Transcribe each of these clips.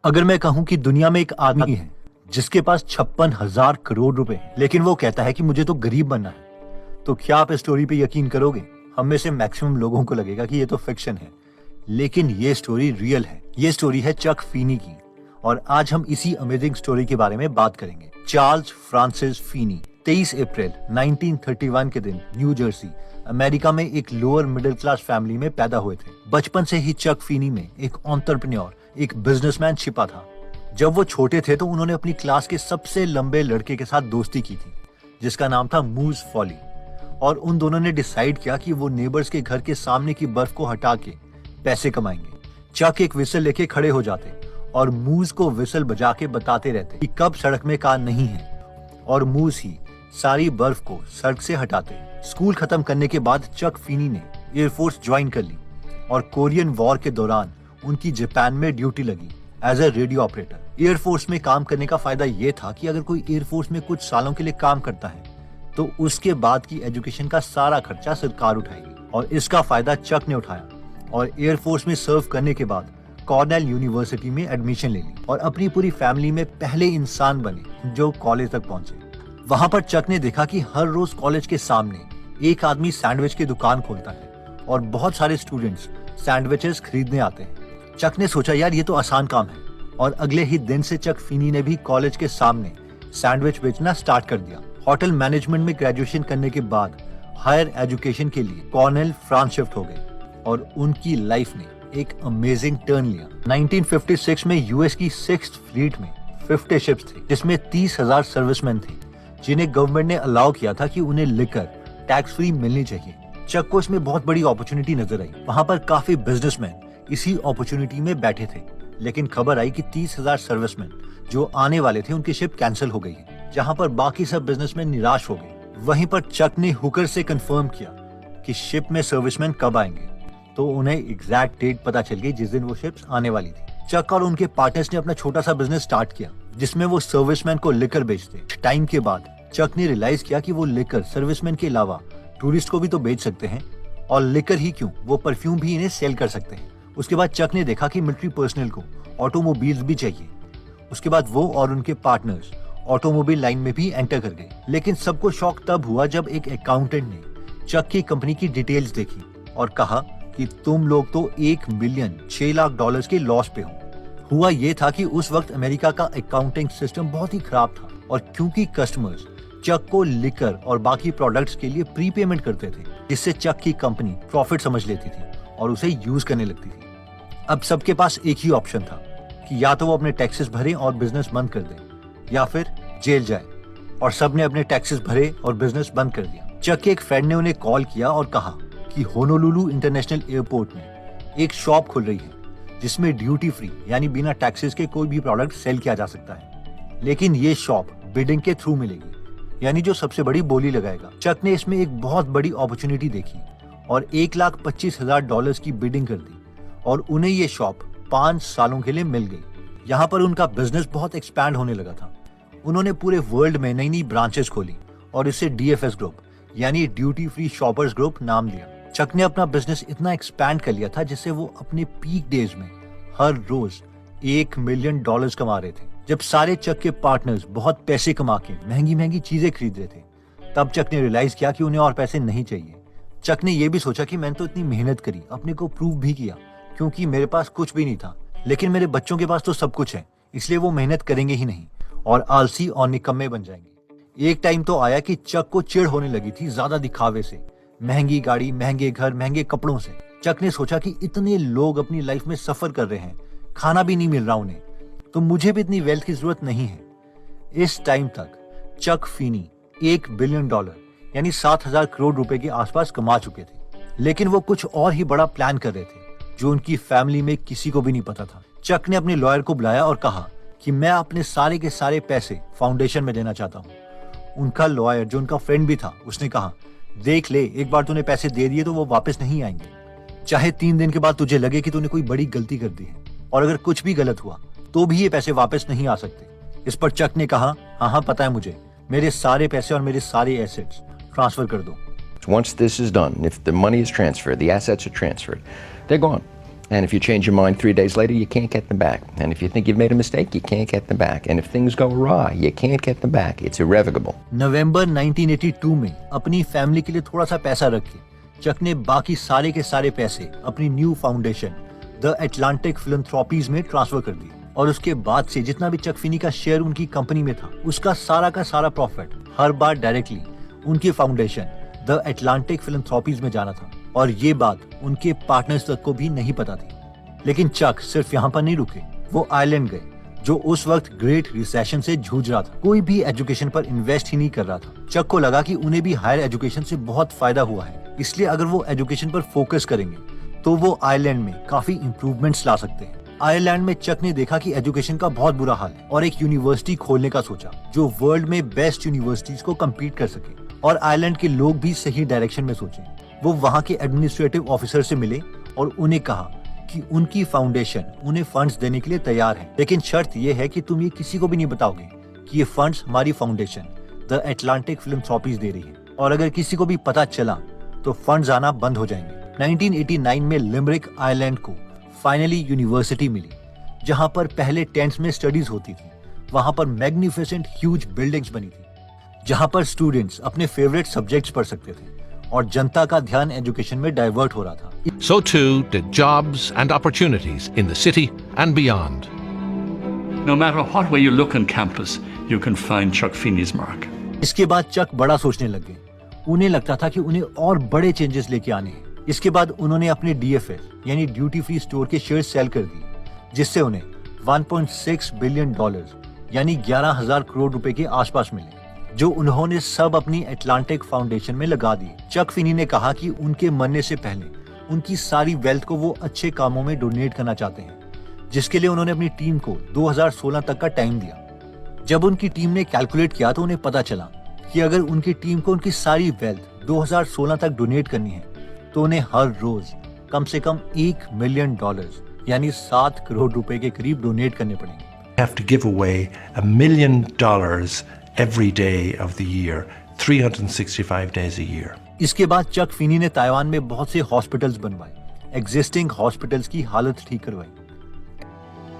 अगर मैं कहूं कि दुनिया में एक आदमी है जिसके पास 56,000 करोड़ रुपए हैं, लेकिन वो कहता है कि मुझे तो गरीब बनना है, तो क्या आप इस स्टोरी पे यकीन करोगे? हम में से मैक्सिमम लोगों को लगेगा कि ये तो फिक्शन है, लेकिन ये स्टोरी रियल है। ये स्टोरी है चक फीनी की, और आज हम इसी अमेजिंग स्टोरी के बारे में बात करेंगे। चार्ल्स फ्रांसिस फीनी 23 अप्रैल 1931 के दिन न्यू जर्सी, अमेरिका में एक लोअर मिडिल क्लास फैमिली में पैदा हुए थे। बचपन से ही चक फीनी में एक एंटरप्रेन्योर, एक बिजनेसमैन छिपा था। जब वो छोटे थे तो उन्होंने अपनी क्लास के सबसे लंबे लड़के के साथ दोस्ती की थी, जिसका नाम था मूज फॉली, और उन दोनों ने डिसाइड किया कि वो नेबर्स के घर के सामने की बर्फ को हटा के पैसे कमाएंगे। चक एक विसल लेके खड़े हो जाते और मूज को विसल बजा के बताते रहते कि कब सड़क में कार नहीं है, और मूज ही सारी बर्फ को सड़क से हटाते। स्कूल खत्म करने के बाद चक फीनी ने एयरफोर्स ज्वाइन कर ली, और कोरियन वॉर के दौरान उनकी जापान में ड्यूटी लगी as a radio operator. Air force में काम करने का फायदा ये था कि अगर कोई एयरफोर्स में कुछ सालों के लिए काम करता है तो उसके बाद की एजुकेशन का सारा खर्चा सरकार उठाएगी, और इसका फायदा चक ने उठाया और एयरफोर्स में सर्व करने के बाद कॉर्नेल यूनिवर्सिटी में एडमिशन ले ली और अपनी पूरी फैमिली में पहले इंसान बने जो कॉलेज तक पहुंचे। वहां पर चक ने देखा कि हर रोज कॉलेज के सामने एक आदमी सैंडविच की दुकान खोलता है और बहुत सारे स्टूडेंट्स सैंडविचेस खरीदने आते हैं। चक ने सोचा, यार ये तो आसान काम है, और अगले ही दिन से चक फीनी ने भी कॉलेज के सामने सैंडविच बेचना स्टार्ट कर दिया। होटल मैनेजमेंट में ग्रेजुएशन करने के बाद हायर एजुकेशन के लिए कॉर्नेल फ्रांस शिफ्ट हो गए, और उनकी लाइफ ने एक अमेजिंग टर्न लिया। 1956 में यूएस की 6th फ्लीट में 50 शिप्स थे, जिसमें 30,000 सर्विसमैन थे, जिन्हें गवर्नमेंट ने अलाउ किया था कि उन्हें लिकर टैक्स फ्री मिलनी चाहिए। चक को इसमें बहुत बड़ी अपॉर्चुनिटी नजर आई। वहां पर काफी बिजनेसमैन इसी अपॉर्चुनिटी में बैठे थे, लेकिन खबर आई कि 30,000 सर्विसमैन जो आने वाले थे उनकी शिप कैंसिल हो गई है, जहां पर बाकी सब बिजनेसमैन निराश हो गए। वहीं पर चक ने हुकर से कंफर्म किया कि शिप में सर्विसमैन कब आएंगे, तो उन्हें एग्जैक्ट डेट पता चल गई जिस दिन वो शिप्स आने वाली थी। चक और उनके पार्टनर्स ने अपना छोटा सा बिजनेस स्टार्ट किया, जिसमें वो सर्विसमैन को लिकर बेचते। टाइम के बाद चक ने रियलाइज किया कि वो लिकर सर्विसमैन के अलावा टूरिस्ट को भी तो बेच सकते हैं, और लिकर ही क्यों, वो परफ्यूम भी इन्हें सेल कर सकते हैं। उसके बाद चक ने देखा कि मिलिट्री पर्सनल को ऑटोमोबाइल्स भी चाहिए। उसके बाद वो और उनके पार्टनर्स ऑटोमोबाइल लाइन में भी एंटर कर गए। लेकिन सबको शॉक तब हुआ जब एक अकाउंटेंट ने चक की कंपनी की डिटेल्स देखी और कहा कि तुम लोग तो $1,600,000 के लॉस पे हो। हुआ ये था कि उस वक्त अमेरिका का अकाउंटिंग सिस्टम बहुत ही खराब था, और क्योंकि कस्टमर्स चक को लिकर और बाकी प्रोडक्ट्स के लिए प्री पेमेंट करते थे, जिससे चक की कंपनी प्रॉफिट समझ लेती थी और उसे यूज करने लगती थी। अब सबके पास एक ही ऑप्शन था कि या तो वो अपने टैक्सेस भरे और बिजनेस बंद कर दे, या फिर जेल जाए, और सबने अपने टैक्सेस भरे और बिजनेस बंद कर दिया। चक के एक फ्रेंड ने उन्हें कॉल किया और कहा कि होनोलुलु इंटरनेशनल एयरपोर्ट में एक शॉप खुल रही है जिसमें ड्यूटी फ्री यानी बिना टैक्सेस के कोई भी प्रोडक्ट सेल किया जा सकता है, लेकिन ये शॉप बिडिंग के थ्रू मिलेगी, यानी जो सबसे बड़ी बोली लगाएगा। चक ने इसमें एक बहुत बड़ी अपॉर्चुनिटी देखी और $1,25,000 की बिडिंग कर दी, और उन्हें ये शॉप 5 सालों के लिए मिल गई। यहाँ पर उनका बिजनेस बहुत एक्सपैंड होने लगा था। उन्होंने पूरे वर्ल्ड में नई नई ब्रांचेस खोली और इसे DFS ग्रुप यानी ड्यूटी फ्री शॉपर्स ग्रुप नाम दिया। चक ने अपना बिजनेस इतना एक्सपैंड कर लिया था जिससे वो अपने पीक डेज में हर रोज $1 मिलियन कमा रहे थे। जब सारे चक के पार्टनर्स बहुत पैसे कमा के महंगी महंगी चीजें खरीद रहे थे, तब चक ने रियलाइज किया कि उन्हें और पैसे नहीं चाहिए। चक ने यह भी सोचा कि मैंने तो इतनी मेहनत करी, अपने को प्रूव भी किया, क्योंकि मेरे पास कुछ भी नहीं था, लेकिन मेरे बच्चों के पास तो सब कुछ है, इसलिए वो मेहनत करेंगे ही नहीं और आलसी और निकम्मे बन जाएंगे। एक टाइम तो आया कि चक को चिढ़ होने लगी थी ज्यादा दिखावे से, महंगी गाड़ी, महंगे घर, महंगे कपड़ों से। चक ने सोचा कि इतने लोग अपनी लाइफ में सफर कर रहे हैं, खाना भी नहीं मिल रहा उन्हें, तो मुझे भी इतनी वेल्थ की जरूरत नहीं है। इस टाइम तक चक फीनी $1 बिलियन यानी 7,000 करोड़ रुपए के आसपास कमा चुके थे, लेकिन वो कुछ और ही बड़ा प्लान कर रहे थे जो उनकी फैमिली में किसी को भी नहीं पता था। चक ने अपने लॉयर को बुलाया और कहा कि मैं अपने सारे के सारे पैसे फाउंडेशन में देना चाहता हूँ। उनका लॉयर, जो उनका फ्रेंड भी था, उसने कहा, देख ले, एक बार तूने पैसे दे दिए तो वो वापस नहीं आएंगे, चाहे 3 दिन के बाद तुझे लगे कि तूने कोई बड़ी गलती कर दी है, और अगर कुछ भी गलत हुआ तो भी ये पैसे वापस नहीं आ सकते। इस पर चक ने कहा, हाँ पता है मुझे, मेरे सारे पैसे और मेरे सारे एसेट्स ट्रांसफर कर दो। Once this is done, if the money is transferred, the assets are transferred, they're gone. And if you change your mind 3 days later, you can't get them back. And if you think you've made a mistake, you can't get them back. And if things go awry, you can't get them back. It's irrevocable. नवंबर 1982 में अपनी family के लिए थोड़ा सा पैसा रख के चक ने बाकी सारे के सारे पैसे अपनी न्यू फाउंडेशन द एटलांटिक फिलैंथ्रोपीज में ट्रांसफर कर दिए। और उसके बाद से जितना भी चक फिनी का शेयर उनकी कंपनी में था, उसका सारा का सारा प्रॉफिट हर बार डायरेक्टली उनकी फाउंडेशन द एटलांटिक फिलैंथ्रोपीज में जाना था। और ये बात उनके पार्टनर्स तक को भी नहीं पता थी। लेकिन चक सिर्फ यहाँ पर नहीं रुके, वो आयरलैंड गए जो उस वक्त ग्रेट रिसेशन से जूझ रहा था। कोई भी एजुकेशन पर इन्वेस्ट ही नहीं कर रहा था। चक को लगा कि उन्हें भी हायर एजुकेशन से बहुत फायदा हुआ है, इसलिए अगर वो एजुकेशन पर फोकस करेंगे तो वो आयरलैंड में काफी इम्प्रूवमेंट्स ला सकते हैं। आयरलैंड में चक ने देखा कि एजुकेशन का बहुत बुरा हाल है और एक यूनिवर्सिटी खोलने का सोचा जो वर्ल्ड में बेस्ट यूनिवर्सिटीज को कम्पीट कर सके। और आयरलैंड के लोग भी सही डायरेक्शन में सोचे। वो वहाँ के एडमिनिस्ट्रेटिव ऑफिसर से मिले और उन्हें कहा कि उनकी फाउंडेशन उन्हें फंड्स देने के लिए तैयार है, लेकिन शर्त ये है कि तुम ये किसी को भी नहीं बताओगे कि ये फंड्स हमारी फाउंडेशन द एटलांटिक फिलैंथ्रोपीज दे रही है। और अगर किसी को भी पता चला तो फंड्स आना बंद हो जाएंगे। 1989 में लिमरिक आयरलैंड को फाइनली यूनिवर्सिटी मिली, जहां पर पहले टेंट्स में स्टडीज होती थी। वहां पर मैग्निफिसेंट ह्यूज बिल्डिंग्स बनी थी, जहां पर स्टूडेंट्स अपने फेवरेट सब्जेक्ट्स पढ़ सकते थे और जनता का ध्यान एजुकेशन में डाइवर्ट हो रहा था। So too did jobs and opportunities in the city and beyond. No matter what way you look on campus, you can find Chuck Feeney's mark. इसके बाद चक बड़ा सोचने लग गए। उन्हें लगता था कि उन्हें और बड़े चेंजेस लेके आने हैं। इसके बाद उन्होंने अपने DFS यानी ड्यूटी फ्री स्टोर के शेयर सेल कर दिए, जिससे उन्हें 1.6 बिलियन डॉलर्स यानी 11,000 करोड़ रुपए के आसपास मिले, जो उन्होंने सब अपनी एटलांटिक फाउंडेशन में लगा दिए। चक फिनी ने कहा कि उनके मरने से पहले उनकी सारी वेल्थ को वो अच्छे कामों में डोनेट करना चाहते हैं, जिसके लिए उन्होंने अपनी टीम को 2016 तक का टाइम दिया। जब उनकी टीम ने कैलकुलेट किया तो उन्हें पता चला कि अगर उनकी टीम को उनकी सारी वेल्थ 2016 तक डोनेट करनी है तो उन्हें हर रोज कम से कम $1 मिलियन यानी 7 करोड़ रुपए के करीब डोनेट करने पड़ेंगे। Have to give away $1 million every day of the year, 365 days a year. इसके बाद चक फिनी ने ताइवान में बहुत से हॉस्पिटल्स बनवाए, एग्जिस्टिंग हॉस्पिटल्स की हालत ठीक करवाई।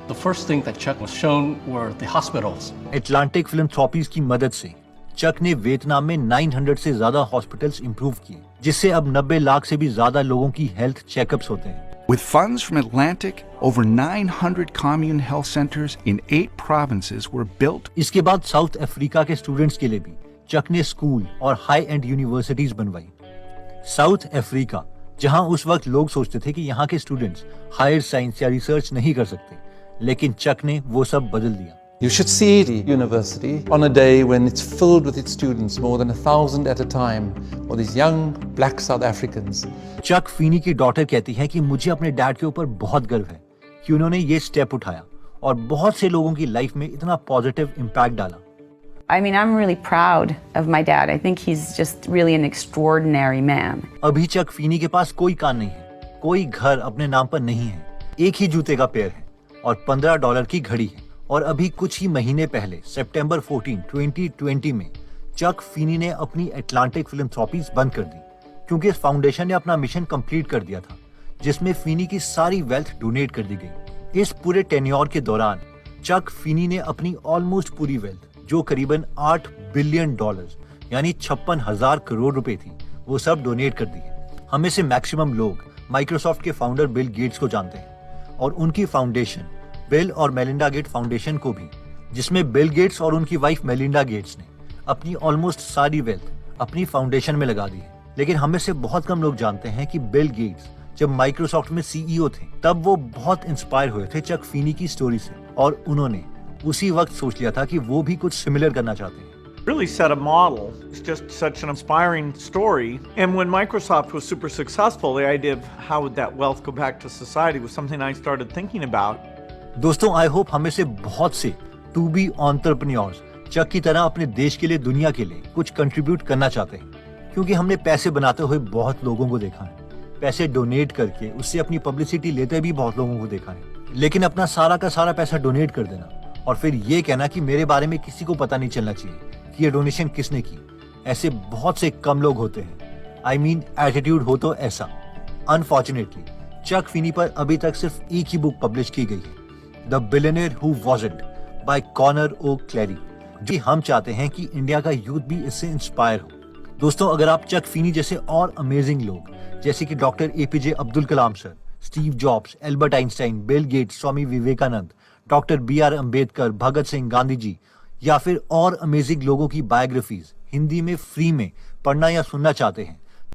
The first thing that Chuck was shown were the hospitals. Atlantic Philanthropies की मदद से चक ने वियतनाम में 900 से ज्यादा हॉस्पिटल्स इंप्रूव किए, जिससे अब 90 लाख से भी ज्यादा लोगों की हेल्थ चेकअप्स होते हैं। With funds from Atlantic, over 900 commune health centers in 8 provinces were built. इसके बाद साउथ अफ्रीका के स्टूडेंट्स के लिए भी चक ने स्कूल और हाई एंड यूनिवर्सिटीज बनवाई। साउथ अफ्रीका, जहां उस वक्त लोग सोचते थे कि यहाँ के स्टूडेंट्स हायर साइंस या रिसर्च नहीं कर सकते, लेकिन चक ने वो सब बदल दिया। You should see the university on a day when it's filled with its students, more than 1,000 at a time, or these young black South Africans. Chak Finney की डॉटर कहती है कि मुझे अपने डैड के ऊपर बहुत गर्व है कि उन्होंने ये स्टेप उठाया और बहुत से लोगों की लाइफ में इतना पॉजिटिव इम्पैक्ट डाला। I mean, I'm really proud of my dad. I think he's just really an extraordinary man. अभी चक फिनी के पास कोई कार नहीं है, कोई घर अपने नाम पर नहीं है, एक ही जूते का पेयर है और $15 की घड़ी है। और अभी कुछ ही महीने पहले सितंबर 14, 2020 में चक फिनी ने अपनी एटलांटिक फिलैंथ्रोपीज बंद कर दी, क्योंकि इस फाउंडेशन ने अपना मिशन कंप्लीट कर दिया था, जिसमें फिनी की सारी वेल्थ डोनेट कर दी गई। इस पूरे टेन्योर के दौरान चक फिनी ने अपनी ऑलमोस्ट पूरी वेल्थ, जो करीबन $8 बिलियन यानी 56,000 करोड़ रुपए थी, वो सब डोनेट कर दी है। हमें से मैक्सिमम लोग माइक्रोसॉफ्ट के फाउंडर बिल गेट्स को जानते हैं और उनकी फाउंडेशन बिल और मेलिंडा गेट फाउंडेशन को भी, जिसमें बिल गेट्स और उनकी वाइफ मेलिंडा गेट्स ने अपनी ऑलमोस्ट सारी वेल्थ अपनी फाउंडेशन में लगा दी है। लेकिन हमें से बहुत कम लोग जानते हैं कि बिल गेट्स जब माइक्रोसॉफ्ट में CEO थे, तब वो बहुत इंस्पायर हुए थे चक फिनी की स्टोरी से और उन्होंने उसी वक्त सोच लिया था कि वो भी कुछ सिमिलर करना चाहते हैं। Really set a model. It's just such an inspiring story. And when Microsoft was super successful, the idea of how would that wealth go back to society was something I started thinking about. दोस्तों, I hope हमें से बहुत से to be entrepreneurs चक की तरह अपने देश के लिए, दुनिया के लिए कुछ कंट्रीब्यूट करना चाहते हैं, क्योंकि हमने पैसे बनाते हुए बहुत लोगों को देखा है, पैसे डोनेट करके उससे अपनी पब्लिसिटी लेते भी बहुत लोगों को देखा है, लेकिन अपना सारा का सारा पैसा डोनेट कर देना और फिर ये कहना कि मेरे बारे में किसी को पता नहीं चलना चाहिए कि ये डोनेशन किसने की, ऐसे बहुत से कम लोग होते हैं। आई मीन एटीट्यूड हो तो ऐसा। अनफॉर्चुनेटली चक फिनी पर अभी तक सिर्फ एक ही बुक पब्लिश की गई है, the billionaire who wasn't by Conor O'Clery. जी हम चाहते हैं कि इंडिया का यूथ भी इससे इंस्पायर हो। दोस्तों, अगर आप चक फिनी जैसे और अमेजिंग लोग जैसे कि doctor APJ Abdul Kalam sir, Steve Jobs, Albert Einstein, Bill Gates, Swami Vivekananda, doctor BR Ambedkar, Bhagat Singh, Gandhi ji या फिर और अमेजिंग लोगों की बायोग्राफीज हिंदी में फ्री में पढ़ना या सुनना चाहते हैं